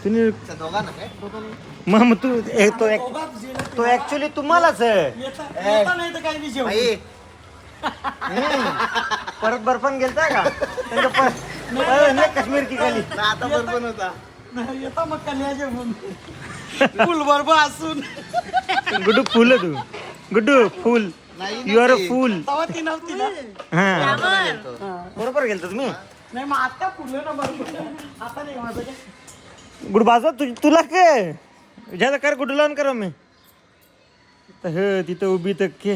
तुम्ही मग तो ऍक्च्युली तुम्हालाच आहे. परत बर्फान गेलता का काश्मीर की खाली आता बरोबर होता येता मग कन्याचे फुल बरोबर असून गुड्डू फुल तू Guddu fool you are a fool. तेव्हा ती नव्हती ना. हा बरोबर गेलतो तुम्ही. नाही मग आता फुलं ना बरोबर. आता नाही माझं काय. गुड बाजा तुला काय ज्यादा कर गुड लावून करा मी तिथं उभी तर के.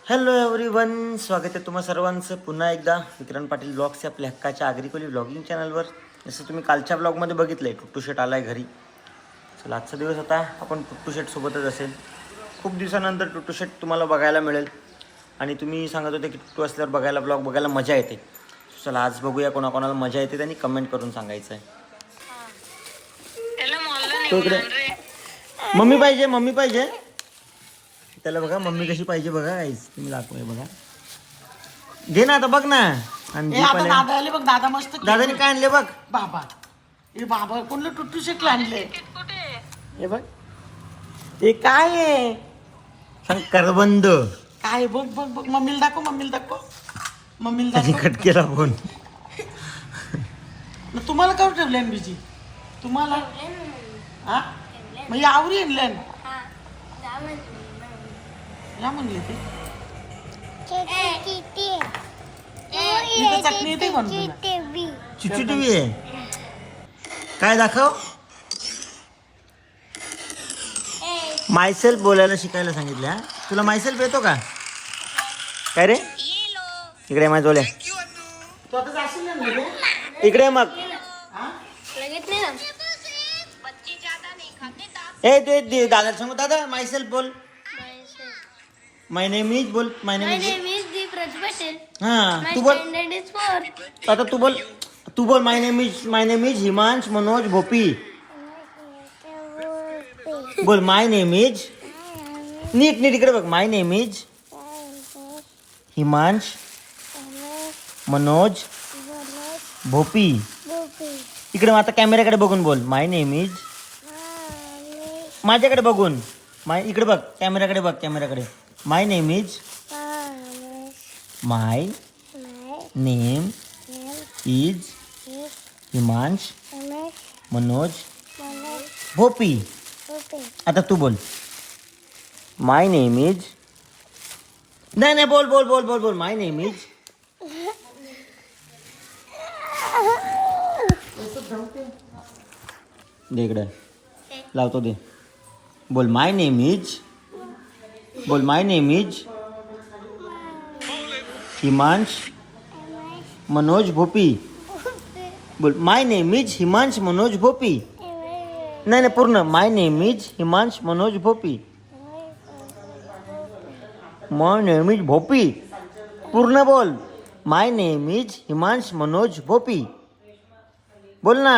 हॅलो एव्हरीवन, स्वागत आहे तुम्हा सर्वांचं पुन्हा एकदा विक्रांत पाटील ब्लॉग्स या आपल्या हक्काच्या आग्रिकोली ब्लॉगिंग चॅनलवर. जसं तुम्ही कालच्या ब्लॉगमध्ये बघितलं आहे, टुट्टू शेट आला आहे घरी. चला आजचा दिवस आता आपण टुट्टू शेटसोबतच असेल. खूप दिवसानंतर टुट्टू शेट तुम्हाला बघायला मिळेल आणि तुम्ही सांगत होते की टुट्टू असल्यावर बघायला ब्लॉग बघायला मजा येते. चला आज बघूया कोणाकोणाला मजा येते त्यांनी कमेंट करून सांगायचं आहे. तो इकडे मम्मी पाहिजे त्याला बघा मम्मी कशी पाहिजे बघा काहीच तुम्ही दाखवूया बघा. घे ना आता बघ ना. आणि आता दादा आले बघ. दादा मस्त दादाने काय आणले बघ. बाबा हे बाबा कोणलं टुट्टू शेटला आणले. हे बघ हे काय आहे. सांग करबंद काय बघ बघ बघ. मम्मीला दाखव मम्मीला त्याने दाखव. कट केला फोन. मग तुम्हाला कावर ठेवले बीजी तुम्हाला हा मग आवरी आणलं या म्हणले ते चटणी येते म्हणून चिचू टीव्ही आहे काय दाखव. मायसेल्फ बोलायला शिकायला सांगितलं. हा तुला मायसेल्फ येतो का काय रे. इकडे माझ्या जोल्या तू आता जाशील ना मध्ये? इकडे मग ते दादा सांगू. दादा मायसेल्फ बोल. माय नेम इज बोल. माय नेम इज हा तू बोल. आता तू बोल my name is Himansh Manoj Bhopi. बोल माय नेम इज नीट इकडे बघ. माय नेम इज हिमांश मनोज भोपी. इकडे आता कॅमेऱ्याकडे बघून बोल. माय नेम इज माझ्याकडे बघून इकडे बघ कॅमेऱ्याकडे. माय नेम इज हिमांश मनोज भोपी. आता तू बोल. माय नेम इज नाही बोल. माय नेम इज दे इकडे लावतो दे. बोल my name is Himansh Manoj Bhopi. बोल my name is Himansh Manoj Bhopi. नाही पूर्ण. My name is Himansh Manoj Bhopi. My name is Bhopi. पूर्ण बोल. My name is Himansh Manoj Bhopi. बोल ना.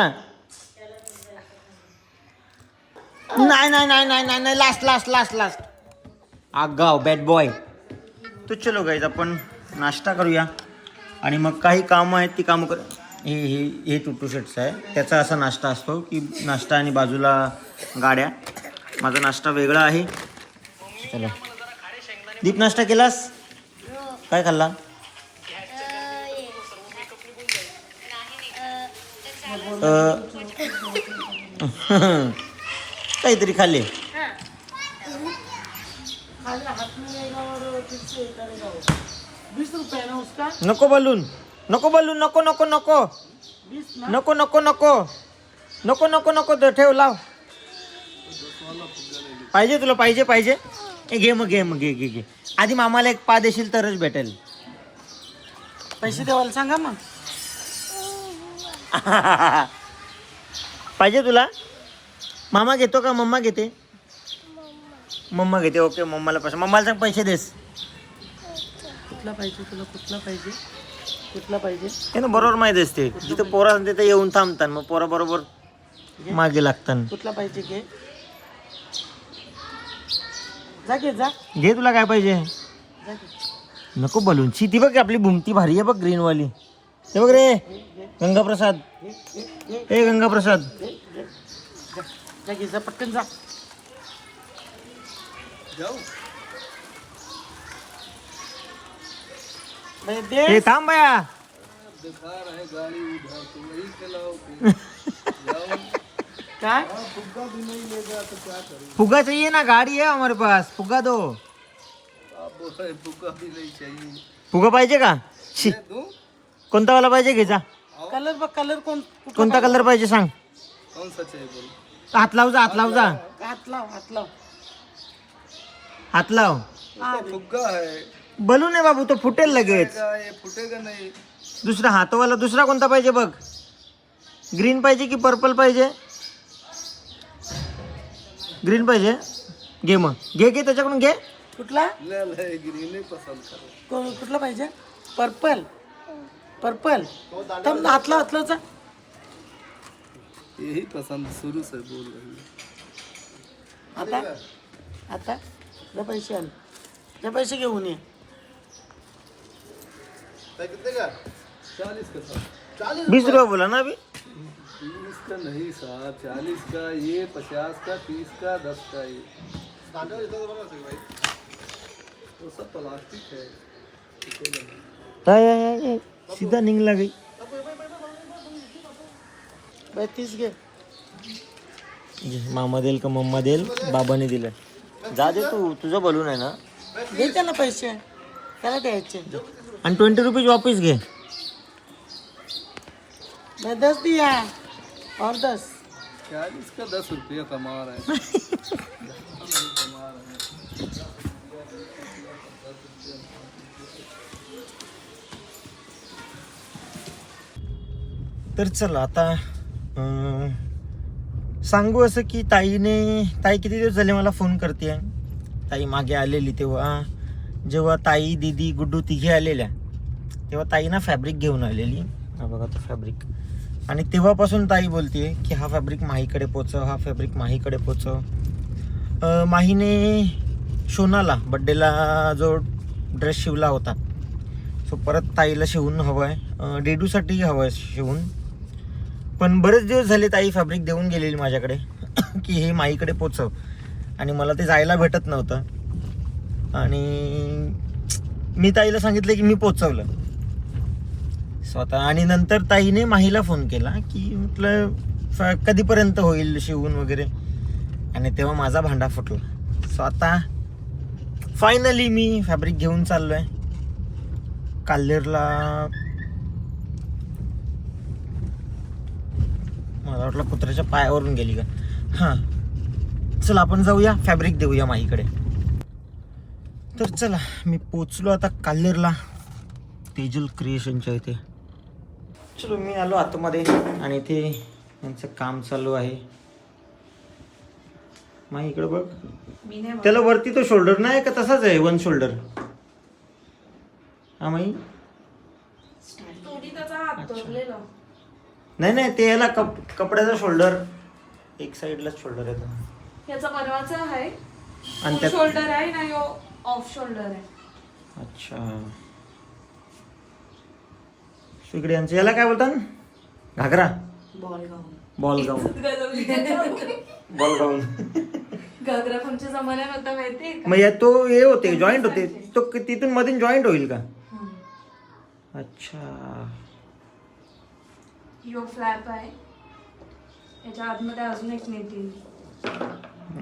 नाही लास्ट आगाव बॅड बॉय. तो चलो गाईज आपण नाश्ता करूया आणि मग काही कामं आहेत ती कामं कर. हे टुट्टू शेटचं आहे. त्याचा असा नाश्ता असतो की नाश्ता आणि बाजूला गाड्या. माझा नाश्ता वेगळा आहे. चलो दीप नाश्ता केलास काय खाल्ला. काहीतरी खाल्ले. 20 रुपये ना उसका. नको बलून नको 20 नको ठेव लाव. पाहिजे तुला पाहिजे घे. आधी मामाला एक पा देशील तरच भेटेल. पैसे देवाला सांगा मग. पाहिजे तुला. मामा घेतो का मम्मा घेते. मम्मा घेते. ओके मम्माला सांग पैसे देस. कुठला पाहिजे हे ना बरोबर माहिती असते. जिथं पोरा तिथं येऊन थांबतात मग पोरा बरोबर मागे लागतात. कुठला पाहिजे घे. जा घे तुला काय पाहिजे. नको बलूनची ती बघ आपली भुमती भारी आहे बघ ग्रीन वाली. हे बघ रे गंगाप्रसाद. ए गंगाप्रसाद जा घे जा पटकन जा. बाई, दे. ए थांब बाया. काय फुगा चाहिए ना, गाड़ी है हमारे पास, फुगा दो. फुगा पाहिजे का? शी कोणता वाला पाहिजे घे जा. कलर बघ कलर कोणता कलर पाहिजे सांग. हात लाव जा, हात लाव जा, हात लाव हात लाव. हात लाव. फुग्गा है बलून आहे बाबू, तो फुटेल लगेच. ये फुटेगा नहीं. दुसरा हातवाला दुसरा कोणता पाहिजे बघ. ग्रीन पाहिजे की पर्पल पाहिजे? ग्रीन पाहिजे. घे मग, घे घे त्याच्याकडून घे. कुठला ले ग्रीन ही पसंद करो. कुठला पाहिजे? Purple purple. थांब हात लाव हात लाव जा. यही पसंद शुरू से बोल रही है. आता आता जा पैसे आण, जा पैसे घेऊन ये. 40 का साथ. 20 रुपये बोला ना अभी. 20 का नहीं साहब, 40 का ये, 50 का, 30 का, 10 का ये. वो सब प्लास्टिक है. सीधा निघला गई. बाई 30 घे. मामा देईल का मम्मा देईल, बाबाने दिलं. जा दे तू, तुझं बलून आहे ना. दे त्याला पैसे, त्याला द्यायचे. आणि 20 रुपीज वापस घे. मैं 10 दिया और 10. 40 का 10 रुपया कमा रहे हैं. तर चला आता सांगू असं की ताई किती दिवस झाले मला फोन करते. ताई मागे आलेली तेव्हा, जेव्हा ताई दीदी गुड्डू तिघे आलेल्या तेव्हा ताई ना फॅब्रिक घेऊन आलेली. हा बघा तो फॅब्रिक. आणि तेव्हापासून ताई बोलते की हा फॅब्रिक माहीकडे पोचव, हा फॅब्रिक माहीकडे पोचव. माहीने शोनाला बड्डेला जो ड्रेस शिवला होता सो परत ताईला शिवून हवं आहे. डेडूसाठी हवं आहे शिवून. पण बरेच दिवस झाले ताई फॅब्रिक देऊन गेलेली माझ्याकडे की हे माईकडे पोचव, आणि मला ते जायला भेटत नव्हतं. आणि मी ताईला सांगितलं की मी पोचवलं स्वतः. आणि नंतर ताईने माहीला फोन केला की म्हटलं कधीपर्यंत होईल शिवून वगैरे, आणि तेव्हा माझा भांडा फुटला. सो आता फायनली मी फॅब्रिक घेऊन चाललो आहे काल्हेरला. मला वाटलं कुत्र्याच्या पायावरून गेली का. हां चला आपण जाऊया फॅब्रिक देऊया माईकडे. तर चला मी पोचलो आता काल्हेरला, तेजल क्रिएशनच्या इथे. चलो मी आलो आतमध्ये आणि इथे यांचं काम चालू आहे. माई इकडे बघ, त्याला वरती तो शोल्डर नाही का तसाच आहे, वन शोल्डर. हा माई नाही ते याला कपड्याचा शोल्डर एक साइडलाच शोल्डर येतो. याचा परवाचा आहे आणि त्यात शोल्डर आहे ना, यो ऑफ शोल्डर आहे. अच्छा इकडे यांचं याला काय बोलतात, घागरा, बॉल गाऊन. बॉल गाऊन. बॉल गाऊन. घागरा कोणच्या जमान्यात होता माहितीये का? मग या तो हे होते जॉईंट होते तो तिथून मधून जॉईंट होईल का? अच्छा यो फ्लॅप आहे, याच्या आतमध्ये अजून एक नेट.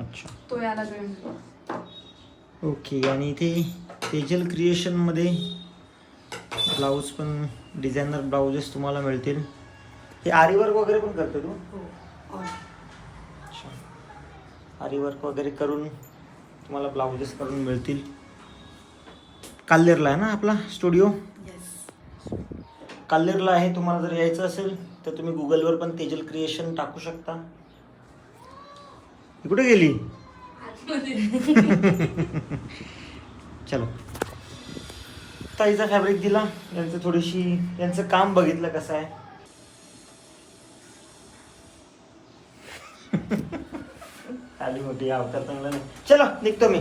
अच्छा तो याला जॉईन. ओके. आणि इथे तेजल क्रिएशनमध्ये ब्लाऊज पण डिझायनर ब्लाउजेस तुम्हाला मिळतील. हे आरी वर्क वगैरे पण करतो तू? अच्छा आरी वर्क वगैरे करून तुम्हाला ब्लाउजेस करून मिळतील. काल्हेरला आहे ना आपला स्टुडिओ? काल्हेरला आहे. तुम्हाला जर यायचं असेल तर तुम्ही गुगलवर पण तेजल क्रिएशन टाकू शकता. कुठे गेली? चलो ताईचा फॅब्रिक दिला, यांचं थोडीशी यांचं काम बघितलं कसं आहे. आली मोठी अवतार चांगला नाही. चलो निघतो मी.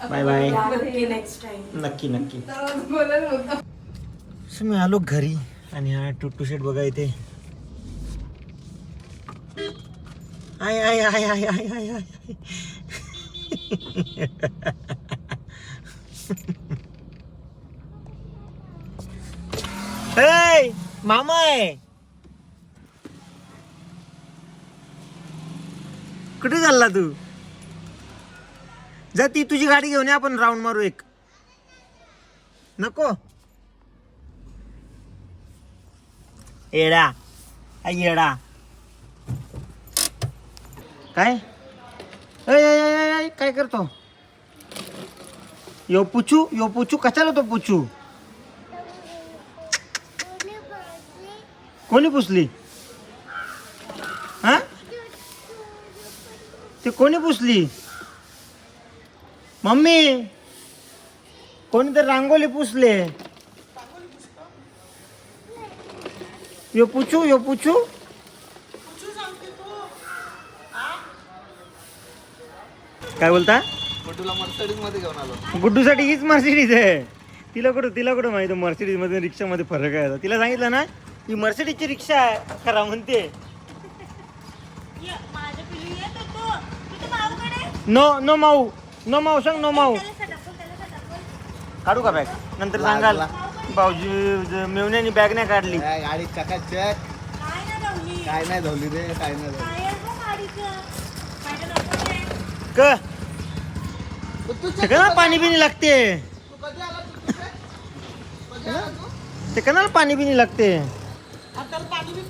Bye bye. नेक्स्ट टाइम नक्की नक्की. So, मी आलो घरी आणि हा टुट्टू शेट बघा इथे. I I I I I I I. हे मामा आहे. कुठे चालला तू? जा ती तुझी गाडी घेऊन ये, आपण राऊंड मारू एक. नको येडा येडा काय काय करतो? यो पुचू कशाला तो पुचू? कोणी पुसली? हा ते कोणी पुसली? मम्मी कोणीतरी रांगोली पुसले. यो पुचू काय बोलता? गुड्डूला मर्सिडीज मध्ये घेऊन आलो. गुड्डूसाठी हीच मर्सिडीज आहे. तिला कुठं माहिती मर्सिडीज मध्ये रिक्षामध्ये फरक आहे. तिला सांगितलं ना ही मर्सिडीजची रिक्षा आहे खरा म्हणते. नो माऊ सांग नो माऊ. काढू का बॅग? नंतर सांगाल भाऊजी मेवण्यानी बॅग नाही काढली. गाडी चकाचक. काय नाही धवली रे, काय नाही धवली. कनाला पाणी बिनी लागते. ते कनाला पाणी बिनी लागते.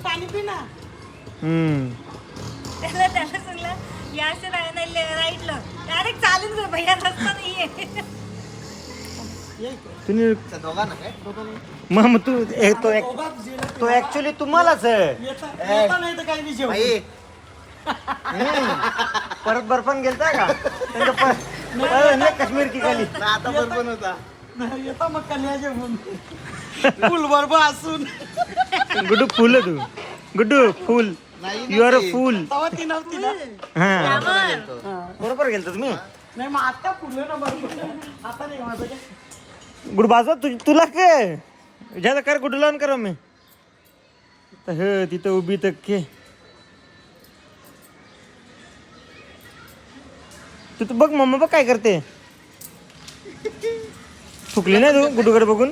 पाणी पी ना. त्याला सांगलं या से राईटला डायरेक्ट चालून गं भैया रस्ता नाहीये. तुम्ही दोघांना काय मग तो ऍक्च्युली तुम्हालाच आहे. नाही तर काही विषय बाई, परत बर्फान गेलता का? नाही काश्मीर की खाली आता बरोबर होता. येता मग कन्याचे फुल बरोबर असून गुड्डू फुल आहे तू. Guddu fool. You are a fool. तेव्हा ती नव्हती ना. हा बरोबर गेलता तुम्ही. नाही मग आता फुलं ना बरोबर. आता नाही माझं काय. गुड बाजू तुला काय ज्यादा कर गुड्डू लावून करा मी तिथं उभी तर के तू बघ मम्मा बघ काय करते. चुकली नाही तू गुड्डूकडे बघून.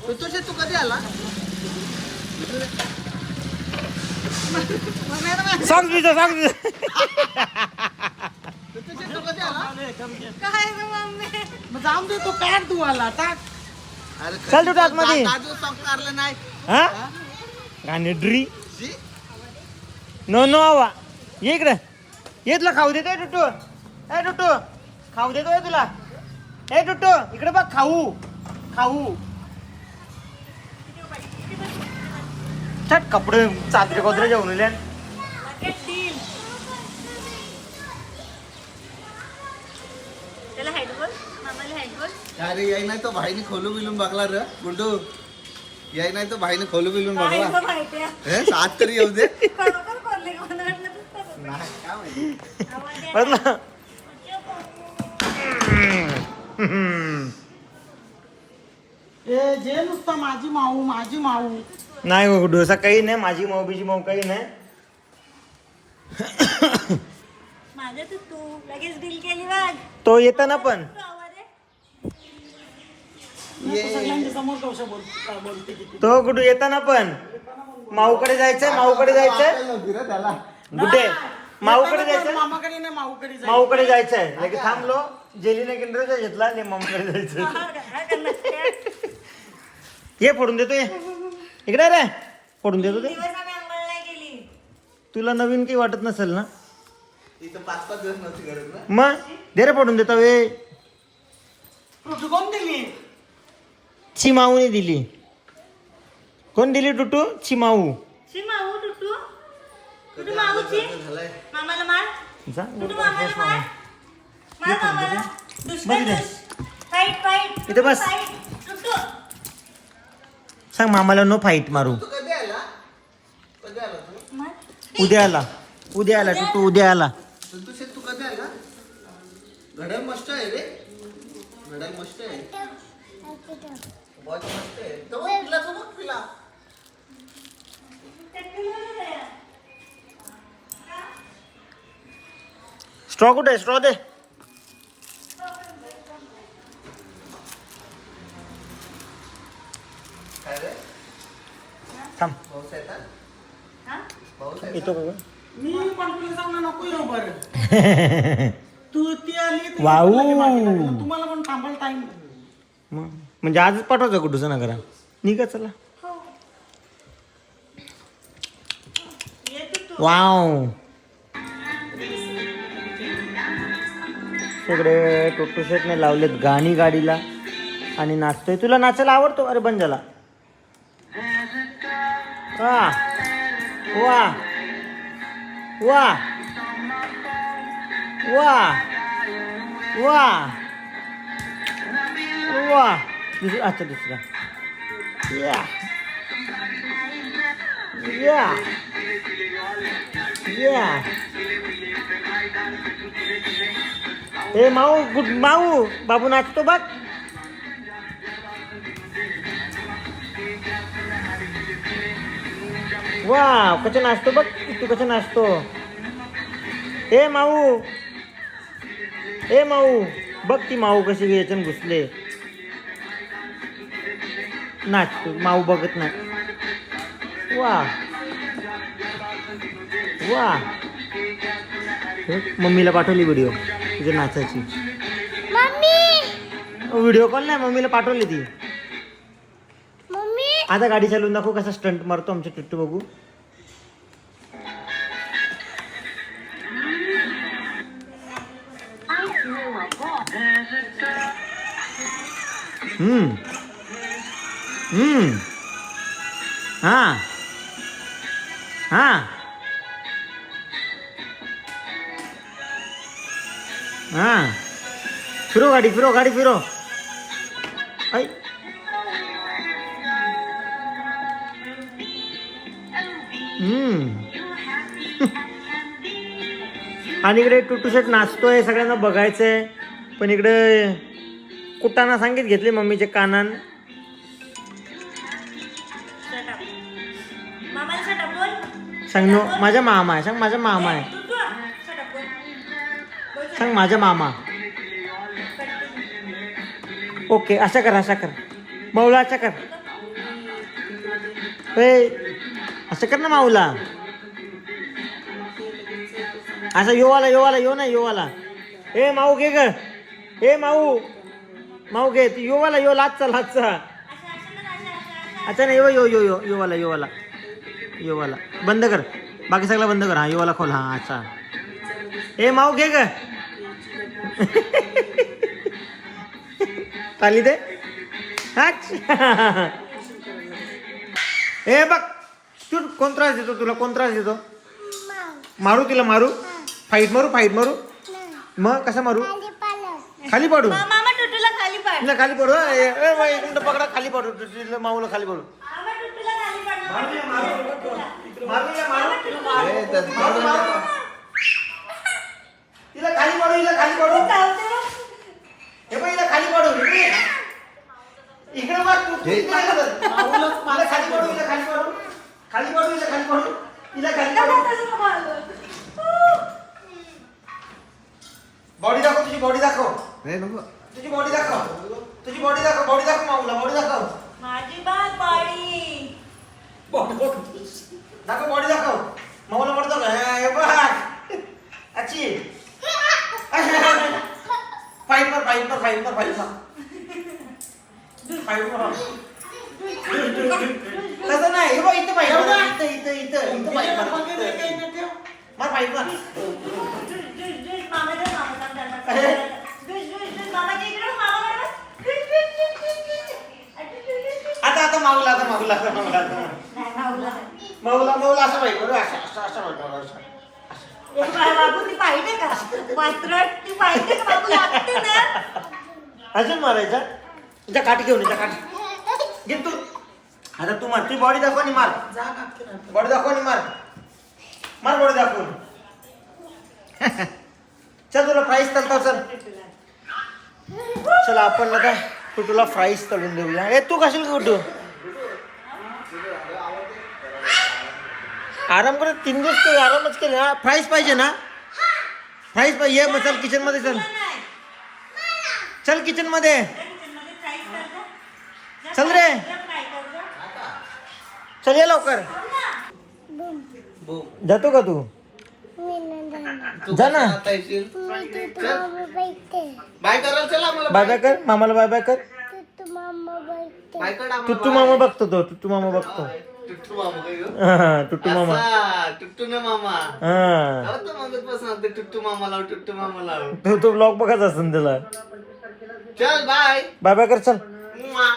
तू कधी आला? सांग तुझं काय ग मम्मी? मग जाऊन दे तो पॅन्ट धुवायला टाक. चल तू टाक मध्ये. नाही. हा गाणे ड्री नो आवा ये इकडे. ये तुला खाऊ देतोय टुट्टू. ए टुट्टू खाऊ देतोय तुला. ए टुट्टू इकडे बघ खाऊ. छट कपडे चादरे कोदरे जेवण लिहा. त्याला हेड बोल, मामाला हेड बोल. अरे याय नाही तो भाईने खोलू बिलून बघला रे गुड्डू. याय नाही तो भाईने खोलू बिलून बघला. काय माहिती आहे? सात तरी येऊ दे. खरोखर बोलले का? मला वाटलं तूच बोलले. नाही काय माहिती. आवाज आहे. बघ ना. ए जे नुसतं माझी माऊ नाही हो डोसा काही नाही. माझी माऊ बिजी माऊ काही नाही. माझं तू लगेच डील केली बघ. तो येताना पण आवाज आहे. सगळ्यांच्या समोर कौशा बोलते किती. तो गुड्डू येताना पण माऊकडे जायचंय. नव्हती रे त्याला. गुड्डे माऊकडे जायचंय. मामाकडे नाही माऊकडे जायचं. माऊकडे जायचंय. लगेच थांबलो. जेलीने केंद्राचा घेतला आणि मामाकडे जायचं. काय करणार? ये फोडून देतो. ये इकडे रे फोडून देतो ते. दिवस आम्ही अंघोळ नाही केली. तुला नवीन काही वाटत नसेल ना. इथं 5-5 दिवस नव्हती गरज ना. मग दे रे फोडून देतो. वे टुटू कोण दिली? चिमाऊने दिली. कोण दिली टुटू? चिमाऊ. शी माऊ टुटू. टुटू माऊची. झालंय. मामाला मार. जा टुटू मामाला मार. मार मामाला. दुश्मन इथे. फाईट. इथे बस. टुटू. सांग मामाला नो फाईट मारू. तू कधी आला तू? मार. उद्या आला टुटू. उद्या आला. तू कधी आला? घड्याळ मस्त आहे. मस्त आहे वॉच मस्त आहे स्ट्रॉ कुठे आहे? स्ट्रॉ दे. काय रे थांब पाऊस येतात हा? पाऊस येतो का? मी पण तुला सांगणार नको येऊ बरं. तू ती आली ती वाऊ. लगे मागे लागली. मग तुम्हाला पण थांबायला टाइम. मग म्हणजे आजच पाठवायचं कुठूचं ना करा निघा चला. येतो तू. वाव सगळे टोटो शेटने लावलेत गाणी गाडीला आणि नाचतोय. तुला नाचायला आवडतो? अरे बंद झाला. वा वा वा वा वा वा दुसरा. अच्छा दुसरा. या या या. ए माऊ गुड माऊ बाबू नाचतो बघ. वा कसं नाचतो बघ तू कसं नाचतो. ए माऊ ए माऊ बघ ती माऊ कशी याच्यानं घुसले. नाच तू माऊ बघत नाही. वा वा मम्मीला पाठवली व्हिडिओ तुझ्या नाचाची. व्हिडिओ कॉल नाही मम्मीला पाठवली ती. आता गाडी चालवून दाखवू कसा स्टंट मारतो आमच्या टुट्टू बघू. हा हा हा फिरो गाडी फिरो गाडी फिरो. ऐ आणि इकडे टुटू शेट नाचतोय सगळ्यांना बघायचंय. पण इकडे कुटाना सांगित घेतले मम्मीचे कानान. Shut up. मामाला shut up बोल. सांग नो माझा मामा आहे. सांग माझा मामा आहे. तू तू. Shut up बोल. बोल shut सांग माझा मामा. ओके अशा कर अशा कर माऊला अशा कर. असं कर ना माऊला. असं योवाला योवाला यो ना योवाला. ए माऊ घे ग. ए माऊ माऊ घे तू योवाला यो लाचचा लाचचा. अच्छा नाही यो यो यो यो योवाला योवाला योवाला बंद कर. बाकी सगळं बंद कर. हा योवाला खोल. हा अच्छा. ए माऊ घे ग. ताली दे. अच्छा ए बघ तू कोण त्रास देतो तुला? कोण त्रास देतो? मारू तिला मारू? फाईट मारू? फाईट मारू? मग कसं मारू? खाली पाडू. मामा टुटूला खाली पाड. तिला खाली पाडू. एक मिनिट पकडा. खाली पाडू. तिला माऊला खाली पाडू. मामा टुटूला खाली पाड. मारू तिला, मारू तिला खाली पाडू. हिला खाली पाडू. हे बघ हिला खाली पाडू. इकडे बघ तू हिला खाली पाडू. हिला खाली पाडू. खाली पाडू. हिला खाली पाडू. हिला खाली पाडू. बॉडी दाखव. तुझी बॉडी दाखव. तुझी बॉडी दाखव. तुझी बॉडी दाखव. बॉडी दाखव माऊला. बॉडी दाखव. माझी बाग बाळी. दाखव बॉडी दाखव. माऊला पडतो का? हे बघ अच्छी. फाईट मार. फाईट मार. फाईट मार. फाईट मार. फाईट मार. तसं नाही. हे बघ इथं फाईट मार. इथं इथं इथं इथं फाईट मार. मार फाईट मार. आता आता माऊला. आता माऊला. आता माऊला. माऊला माऊला असं पाहिजे बरोबर. असं असं असं पाहिजे. बाबू ती पाहिजे का? पात्रट ती पाहिजे का बाबू? लागते ना. अजून मारायचा. त्या काठी घेऊन ये. काठी घे तू. आता तू मार. तुझी बॉडी दाखव आणि मार. बॉडी दाखव आणि मार. मार बॉडी दाखवून. चल तुला प्राईस चालतो. चल चला आपण आता कुटूला फ्राईज तळून देऊया. ए तू खाशील का कुटू? आराम करत 3 दिवस केले, आरामच केले. हा फ्राईज पाहिजे ना? फ्राईज पाहिजे. मग चल किचन मध्ये चल. चल किचन मध्ये चल रे. चल ये लवकर. जातो का तू? जा ना. बाय करायला चला मला. बाय बाय कर मामाला. बाय बाय कर. बाय कर टुट्टू मामा बघतो तो. टुट्टू मामा बघतो. टुट्टू मामा काय गं? हा, टुट्टू मामा. टुट्टू ना मामा. हा आता मागत बसणार ते टुट्टू मामा लाव, टुट्टू मामा लाव. तो ब्लॉग बघायचा असेल त्याला. चल बाय. बाय बाय कर. चल मुआ.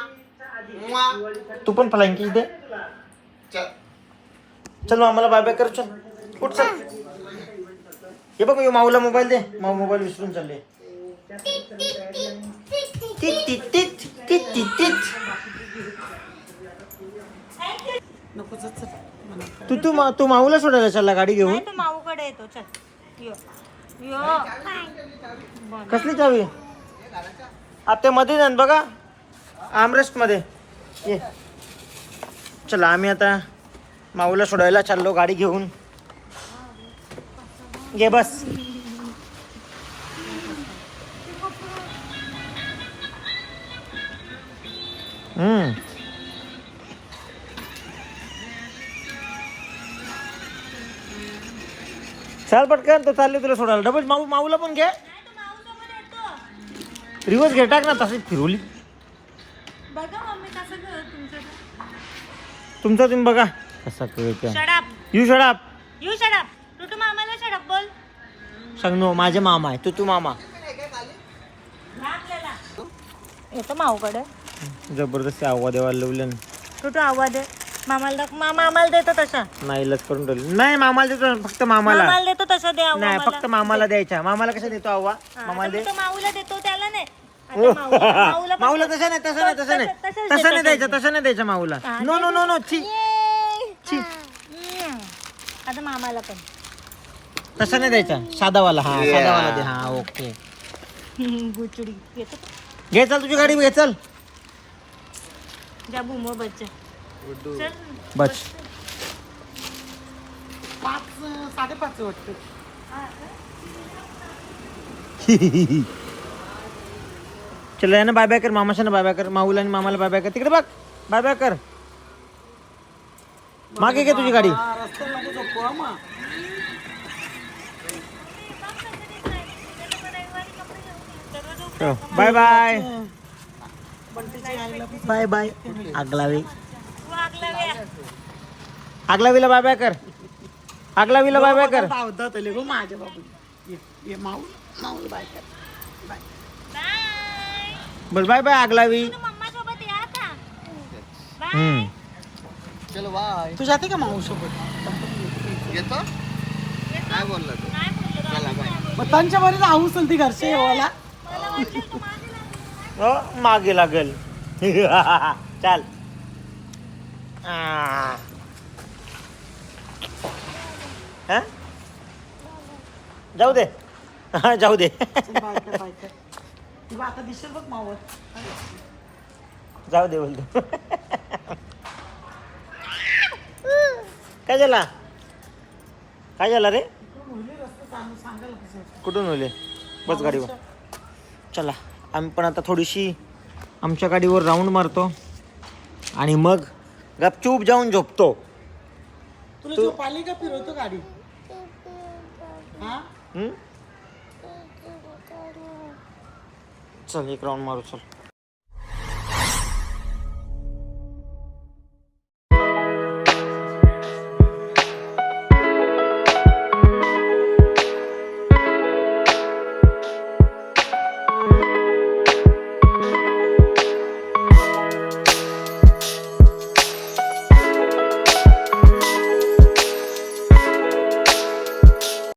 मुआ. तू पण फ्लाइंग दे. चल. चल मामाला बाय बाय कर. चल उठ चल. हे बघ माऊला मोबाईल दे. माऊ मोबाईल विसरून चालले. Tit tit tit tit tit tit. नको चल तू माऊला सोडायला चालला गाडी घेऊन? तो माऊकडे येतो. चल यो यो. कसली चावी? आता मध्ये जाण बघा, आमरेस्ट मध्ये ये. चला आम्ही आता माऊला सोडायला चाललो गाडी घेऊन. घे बस. चाल पटकन. तो चालले तुला सोडायला. डबल माऊला पण घे. रिवर्स घे टाक ना. तशीच फिरवली. बघा मम्मी कसं करत तुमचा तुम्ही बघा कसा कळत. शडाप यू शडाप. यू शडाप. टुटू मामाला शडाप बोल. सांग नो माझे मामा आहे. तू मामा. आपल्याला येतो माऊकडे. जबरदस्ती आवाज द्यायला लावलं. टुटू आवाज दे मामाला. मामाला देतो तसा. नाही लस करून ठेवलं. नाही मामाला देतो. फक्त मामाला. मामाला देतो तसा दे नाही फक्त मामाला द्यायचा. मामाला कसा देतो आवा? मामाला दे. तो माऊला देतो त्याला नाही. माऊला तसा नाही. तसं नाही द्यायचं माऊला. No no no no. छी छी. आता मामाला पण तसा नाही द्यायचा. साधावाला. हा साधावाला दे. हा ओके. गुचडी येतो. घे चल तुझी गाडी घे. चल जा बुमो बच्चा. चल बस. 5:30 वाटतं. चल ना बाय बाय कर. मामाशाने बाय बाय कर. माऊला आणि मामाला बाय बाय कर. तिकडे बघ. बाय बाय कर. मागे घे तुझी गाडी. रस्त्याला नको झोपू हा मग. Bye bye. बंटीची आईला पण बाय बाय. आगलावी. तू आगला आगलावीला बाय बाय कर. आगलावीला बाय बाय कर. धावतात आले गो माझ्या बाबू. ये माऊ बाय कर. बाय. बस बाय बाय आगलावी. मम्मा सोबत या आता. चल बाय. तू जाते का माऊ सोबत? येतो काय बोलला तू? नाही बोललो. चला बाय. मग त्यांच्या बरी जाऊ चल ती घरचे येवाला. मला वाटलं तू मागे लागला. हो मागे लागेल. चाल. जाऊ दे. जाऊ दे. बाय कर. तुला आता दिसेल बघ मावत. जाऊ दे बोलतो. काय झाला? काय झाला रे? कुठून होले? बस गाडीवर. चला आम्ही पण आता थोडीशी आमच्या गाडीवर राऊंड मारतो आणि मग गपचूप जाऊन झोपतो. तुला झोप आली का? फिरवतो गाडी. हा चल एक राऊंड मारू. चल